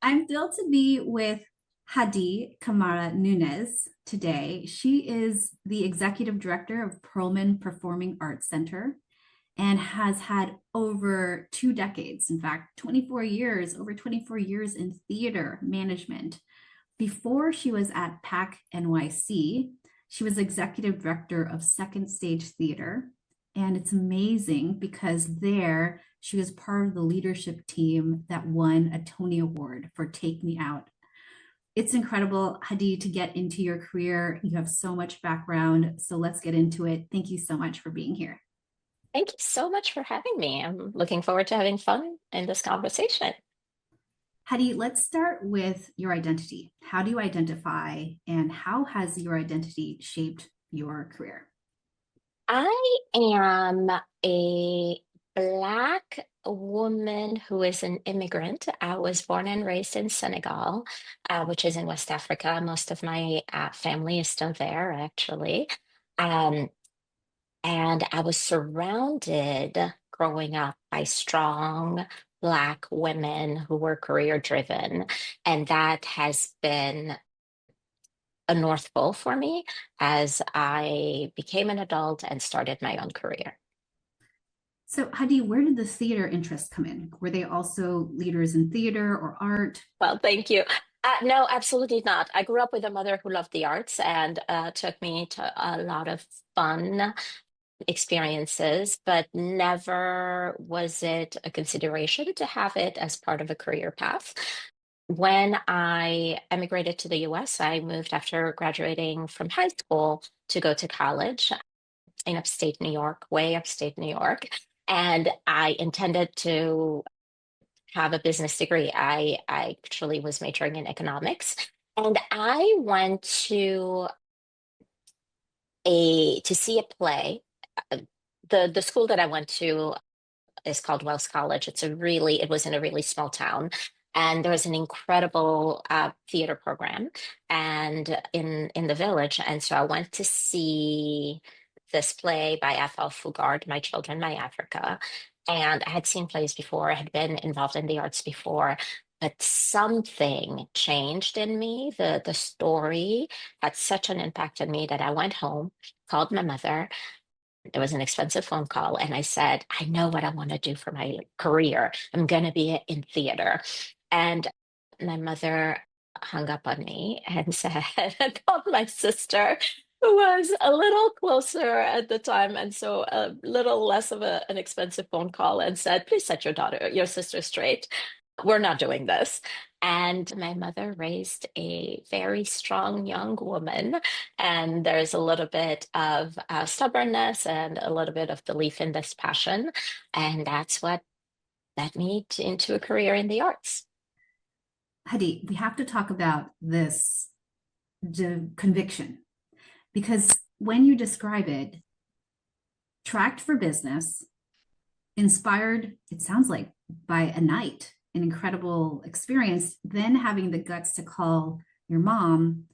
I'm thrilled to be with Khady Kamara Nunez today. She is the executive director of Perelman Performing Arts Center and has had over 2 decades, in fact, 24 years, over 24 years in theater management. Before she was at PAC NYC, she was executive director of Second Stage Theater. And it's amazing because there she was part of the leadership team that won a Tony Award for Take Me Out. It's incredible, Hadi, to get into your career. You have so much background. So let's get into it. Thank you so much for being here. Thank you so much for having me. I'm looking forward to having fun in this conversation. Hadi, let's start with your identity. How do you identify, and how has your identity shaped your career? I am a Black woman who is an immigrant. I was born and raised in Senegal, which is in West Africa. Most of my family is still there, actually. Um, and I was surrounded growing up by strong Black women who were career driven. And that has been a North Pole for me as I became an adult and started my own career. So, Hadi, where did the theater interest come in? Were they also leaders in theater or art? Well, thank you. No, absolutely not. I grew up with a mother who loved the arts and took me to a lot of fun experiences, but never was it a consideration to have it as part of a career path. When I emigrated to the US, I moved after graduating from high school to go to college in upstate New York, way upstate New York. And I intended to have a business degree. I actually was majoring in economics. And I went to see a play. Uh, the school that I went to is called Wells College. It was in a really small town. And there was an incredible theater program and in the village. And so I went to see this play by Ethel Fugard, My Children, My Africa. And I had seen plays before, I had been involved in the arts before, but something changed in me. The story had such an impact on me that I went home, called my mother. It was an expensive phone call. And I said, I know what I want to do for my career. I'm going to be in theater. And my mother hung up on me and said, I called my sister, who was a little closer at the time. And so a little less of an expensive phone call and said, please set your sister straight. We're not doing this. And my mother raised a very strong young woman, and there's a little bit of stubbornness and a little bit of belief in this passion. And that's what led me into a career in the arts. Hadi, we have to talk about this conviction because when you describe it, tracked for business, inspired, it sounds like by a night, an incredible experience, then having the guts to call your mom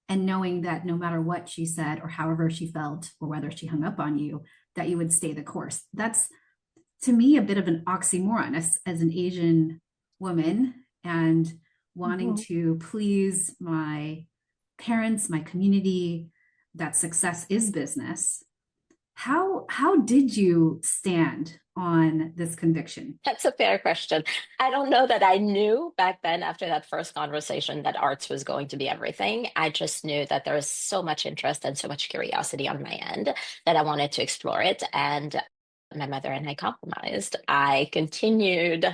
and knowing that no matter what she said or however she felt or whether she hung up on you, that you would stay the course. That's to me a bit of an oxymoron as an Asian woman and wanting Mhm. to please my parents, my community, that success is business. How did you stand on this conviction? That's a fair question. I don't know that I knew back then after that first conversation that arts was going to be everything. I just knew that there was so much interest and so much curiosity on my end that I wanted to explore it. And my mother and I compromised. I continued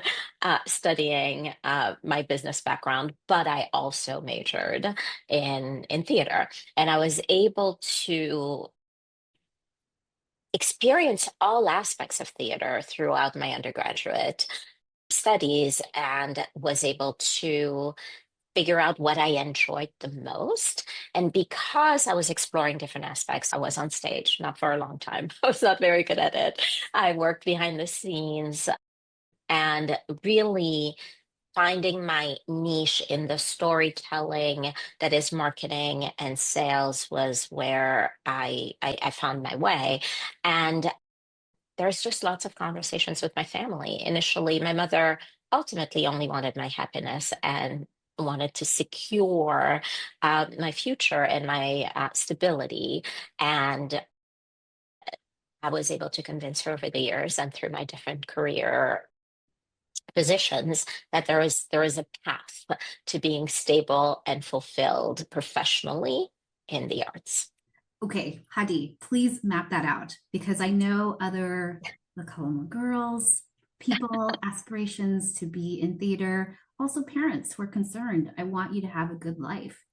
studying my business background, but I also majored in theater, and I was able to experience all aspects of theater throughout my undergraduate studies and was able to figure out what I enjoyed the most. And because I was exploring different aspects, I was on stage, not for a long time. I was not very good at it. I worked behind the scenes and really finding my niche in the storytelling that is marketing and sales was where I found my way. And there's just lots of conversations with my family. Initially, my mother ultimately only wanted my happiness and wanted to secure my future and my stability. And I was able to convince her over the years and through my different career positions that there is a path to being stable and fulfilled professionally in the arts. Okay, Hadi, please map that out because I know other Lacoma girls, people, aspirations to be in theater, also parents who are concerned. I want you to have a good life.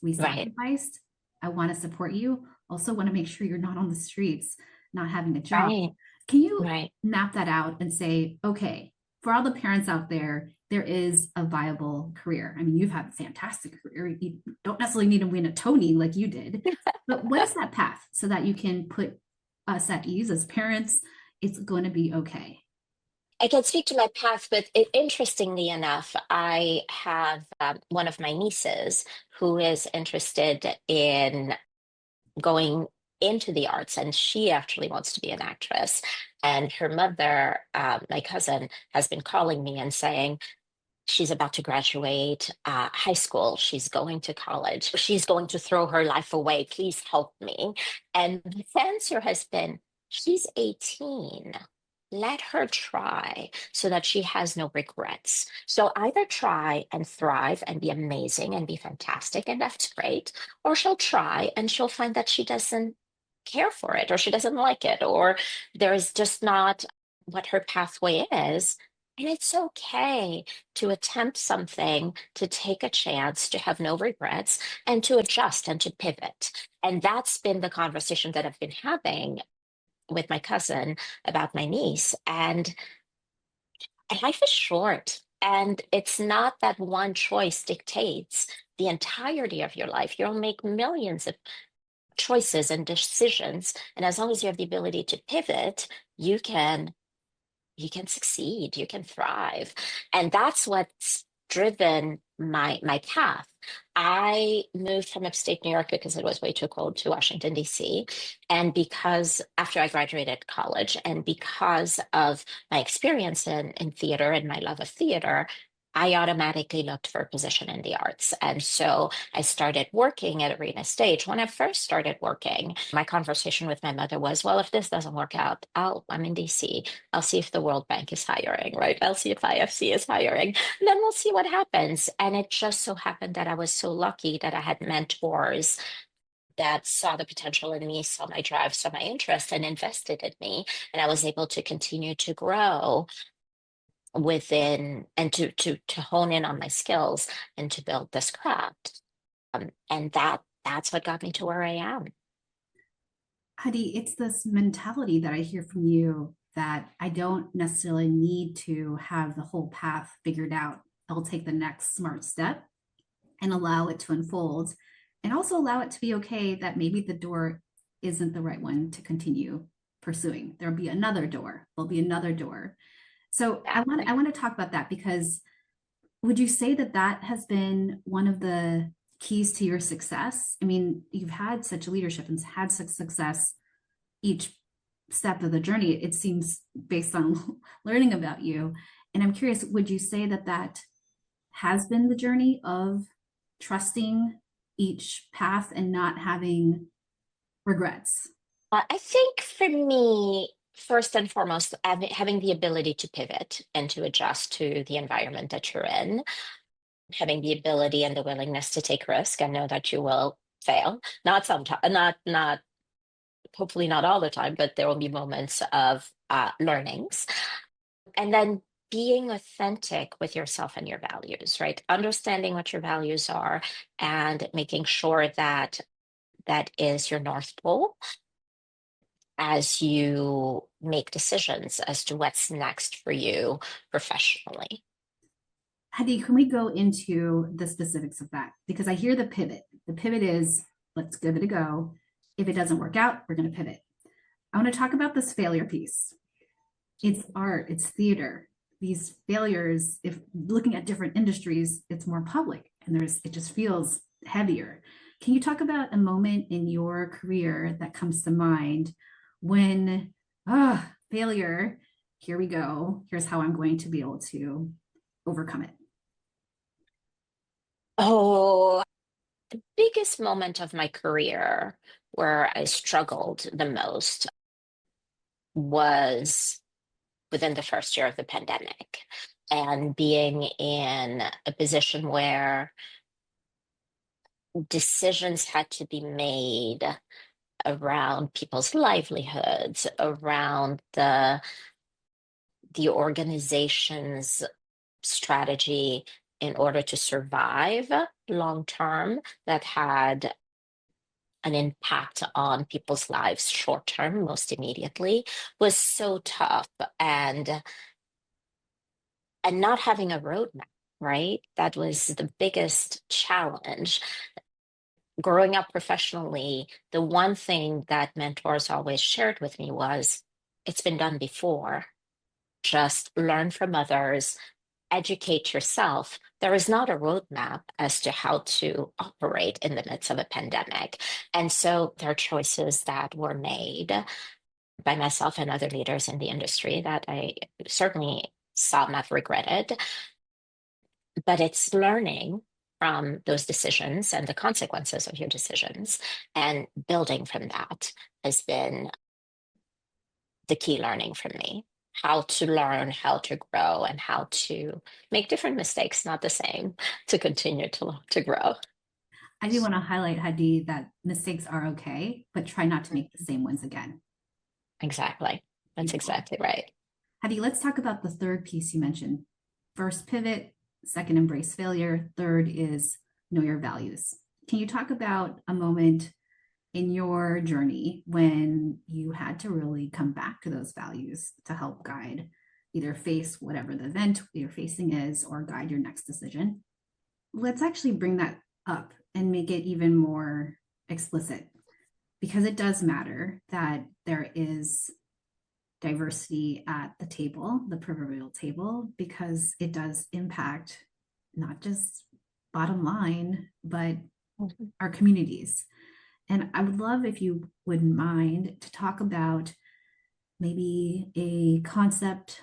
We Right, sacrificed. I want to support you. Also, want to make sure you're not on the streets, not having a job. right, Can you right. map that out and say, okay, for all the parents out there, there is a viable career? I mean, you've had a fantastic career. You don't necessarily need to win a Tony like you did, but what is that path so that you can put us at ease as parents? It's going to be okay. I can speak to my path, but interestingly enough, I have one of my nieces who is interested in going into the arts, and she actually wants to be an actress. And her mother, my cousin, has been calling me and saying, she's about to graduate high school. She's going to college. She's going to throw her life away. Please help me. And the answer has been, she's 18. Let her try so that she has no regrets. So either try and thrive and be amazing and be fantastic, and that's great, or she'll try and she'll find that she doesn't care for it, or she doesn't like it, or there's just not what her pathway is. And it's okay to attempt something, to take a chance, to have no regrets, and to adjust and to pivot. And that's been the conversation that I've been having with my cousin about my niece. And life is short. And it's not that one choice dictates the entirety of your life. You'll make millions of choices and decisions. And as long as you have the ability to pivot, you can succeed, you can thrive. And that's what's driven my path. I moved from upstate New York because it was way too cold to Washington, D.C. And because after I graduated college, and because of my experience in theater and my love of theater, I automatically looked for a position in the arts. And so I started working at Arena Stage. When I first started working, my conversation with my mother was, well, if this doesn't work out, I'm in DC. I'll see if the World Bank is hiring, right? I'll see if IFC is hiring, and then we'll see what happens. And it just so happened that I was so lucky that I had mentors that saw the potential in me, saw my drive, saw my interest, and invested in me. And I was able to continue to grow within and to hone in on my skills and to build this craft. And that's what got me to where I am. Hadi, it's this mentality that I hear from you that I don't necessarily need to have the whole path figured out. I'll take the next smart step and allow it to unfold and also allow it to be okay that maybe the door isn't the right one to continue pursuing. There'll be another door. There'll be another door. So I Exactly. want to talk about that because would you say that that has been one of the keys to your success? I mean, you've had such leadership and had such success each step of the journey, it seems, based on learning about you. And I'm curious, would you say that that has been the journey of trusting each path and not having regrets? I think for me, first and foremost, having the ability to pivot and to adjust to the environment that you're in, having the ability and the willingness to take risk and know that you will fail. Not sometimes, not hopefully not all the time, but there will be moments of learnings. And then being authentic with yourself and your values, right? Understanding what your values are and making sure that that is your North Pole as you make decisions as to what's next for you professionally. Hadi, can we go into the specifics of that? Because I hear the pivot. The pivot is let's give it a go. If it doesn't work out, we're going to pivot. I want to talk about this failure piece. It's art, it's theater. These failures, if looking at different industries, it's more public and it just feels heavier. Can you talk about a moment in your career that comes to mind when, failure, here we go. Here's how I'm going to be able to overcome it? Oh, the biggest moment of my career where I struggled the most was within the first year of the pandemic and being in a position where decisions had to be made around people's livelihoods, around the organization's strategy in order to survive long term that had an impact on people's lives short term, most immediately, was so tough. And not having a roadmap, right? That was the biggest challenge. Growing up professionally, the one thing that mentors always shared with me was it's been done before. Just learn from others, educate yourself. There is not a roadmap as to how to operate in the midst of a pandemic. And so there are choices that were made by myself and other leaders in the industry that I certainly some have regretted, but it's learning from those decisions and the consequences of your decisions and building from that has been the key learning for me. How to learn, how to grow, and how to make different mistakes, not the same, to continue to grow. I do want to highlight, Hadi, that mistakes are okay, but try not to make the Mhm. same ones again. Exactly. That's Beautiful. exactly right. Hadi, let's talk about the third piece you mentioned. First, pivot. Second, embrace failure. Third is know your values. Can you talk about a moment in your journey when you had to really come back to those values to help guide, either face whatever the event you're facing is or guide your next decision? Let's actually bring that up and make it even more explicit, because it does matter that there is diversity at the table, the proverbial table, because it does impact not just bottom line, but Mhm. our communities. And I would love if you wouldn't mind to talk about maybe a concept,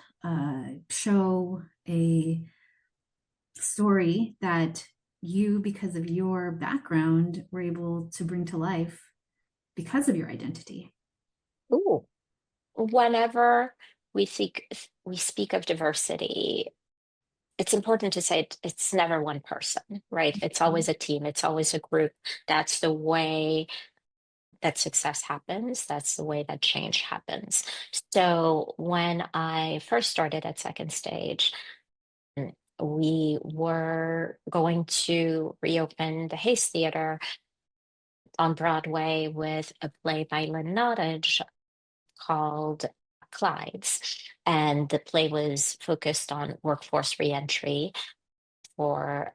show, a story that you, because of your background, were able to bring to life because of your identity. Ooh. Whenever we speak of diversity, it's important to say it's never one person, right? It's always a team, it's always a group. That's the way that success happens. That's the way that change happens. So when I first started at Second Stage, we were going to reopen the Hayes Theater on Broadway with a play by Lynn Nottage called Clydes. And the play was focused on workforce reentry for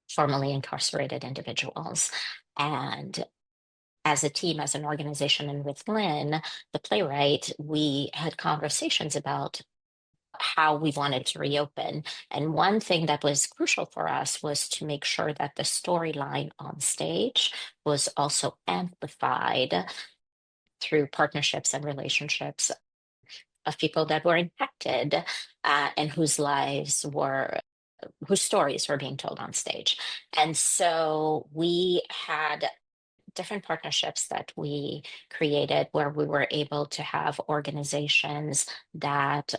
formerly incarcerated individuals. And as a team, as an organization, and with Lynn, the playwright, we had conversations about how we wanted to reopen. And one thing that was crucial for us was to make sure that the storyline on stage was also amplified through partnerships and relationships of people that were impacted and whose stories were being told on stage. And so we had different partnerships that we created where we were able to have organizations that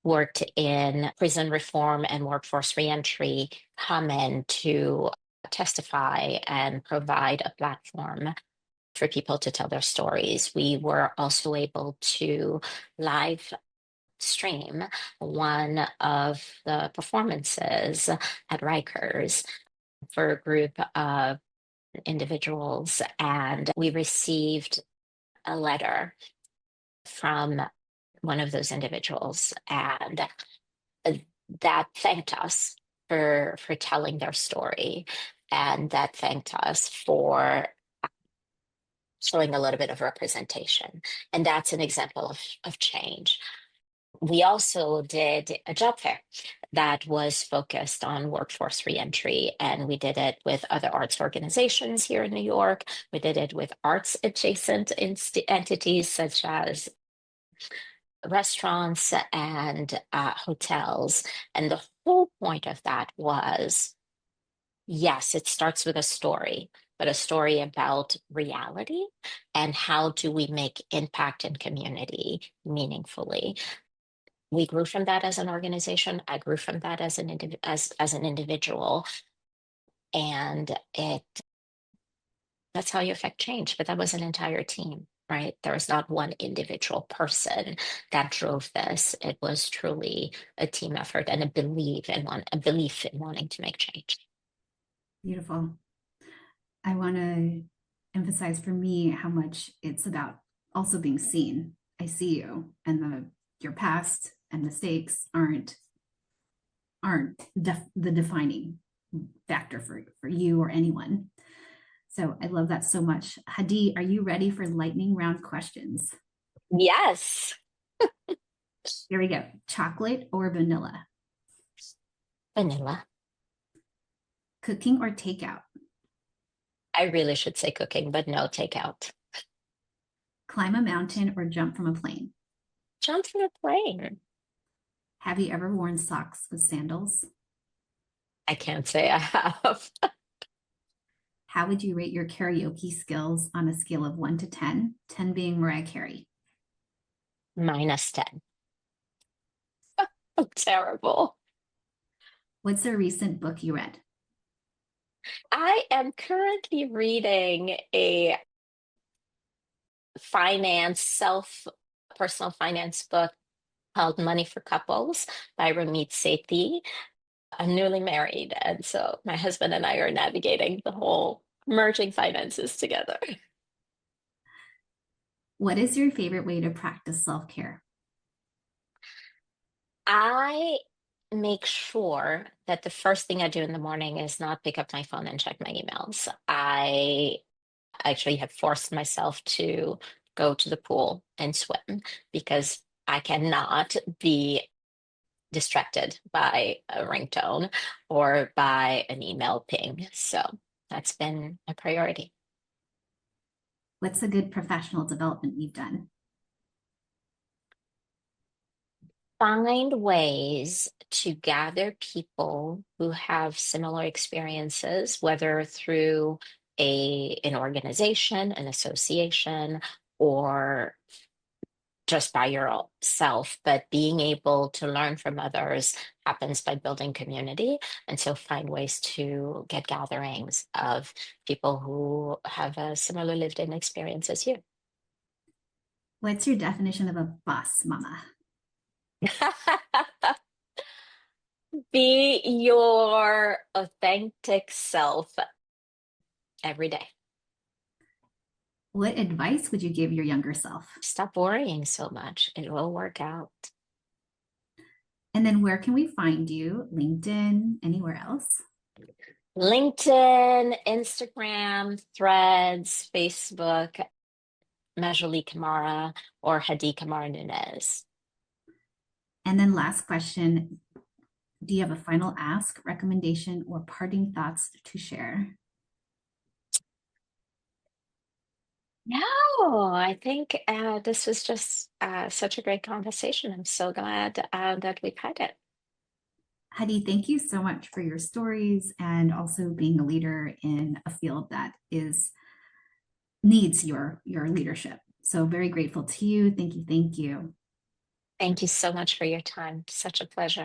worked in prison reform and workforce reentry come in to testify and provide a platform for people to tell their stories. We were also able to live stream one of the performances at Rikers for a group of individuals, and we received a letter from one of those individuals, and uh, that thanked us for telling their story, and that thanked us for showing a little bit of representation. And that's an example of change. We also did a job fair that was focused on workforce reentry, and we did it with other arts organizations here in New York. We did it with arts adjacent entities such as restaurants and hotels. And the whole point of that was, yes, it starts with a story, but a story about reality and how do we make impact in community meaningfully. We grew from that as an organization. I grew from that as as an individual, and it that's how you affect change. But that was an entire team, right? There was not one individual person that drove this. It was truly a team effort and a belief in wanting to make change. Beautiful. I want to emphasize for me how much it's about also being seen. I see you, and your past and mistakes aren't the defining factor for you or anyone. So I love that so much. Khady, are you ready for lightning round questions? Yes, Here we go. Chocolate or vanilla? vanilla. Cooking or takeout? I really should say cooking, but no, takeout. Climb a mountain or jump from a plane? Jump from a plane. Have you ever worn socks with sandals? I can't say I have. How would you rate your karaoke skills on a scale of 1 to 10, 10 being Mariah Carey? -10. I'm terrible. What's a recent book you read? I am currently reading a personal finance book called Money for Couples by Ramit Sethi. I'm newly married, and so my husband and I are navigating the whole merging finances together. What is your favorite way to practice self-care? I make sure that the first thing I do in the morning is not pick up my phone and check my emails. I actually have forced myself to go to the pool and swim because I cannot be distracted by a ringtone or by an email ping. So that's been a priority. What's a good professional development you've done? Find ways to gather people who have similar experiences, whether through an organization, an association, or just by yourself, but being able to learn from others happens by building community. And so find ways to get gatherings of people who have a similar lived in experience as you. What's your definition of a boss mama? Be your authentic self every day. What advice would you give your younger self? Stop worrying so much. It will work out. And then where can we find you? LinkedIn, anywhere else? LinkedIn, Instagram, Threads, Facebook, Khady Kamara or Khady Kamara Nunez. And then last question, do you have a final ask, recommendation, or parting thoughts to share? No, I think this was just such a great conversation. I'm so glad that we've had it. Khady, thank you so much for your stories and also being a leader in a field that needs your leadership. So very grateful to you. Thank you. Thank you. Thank you so much for your time. Such a pleasure.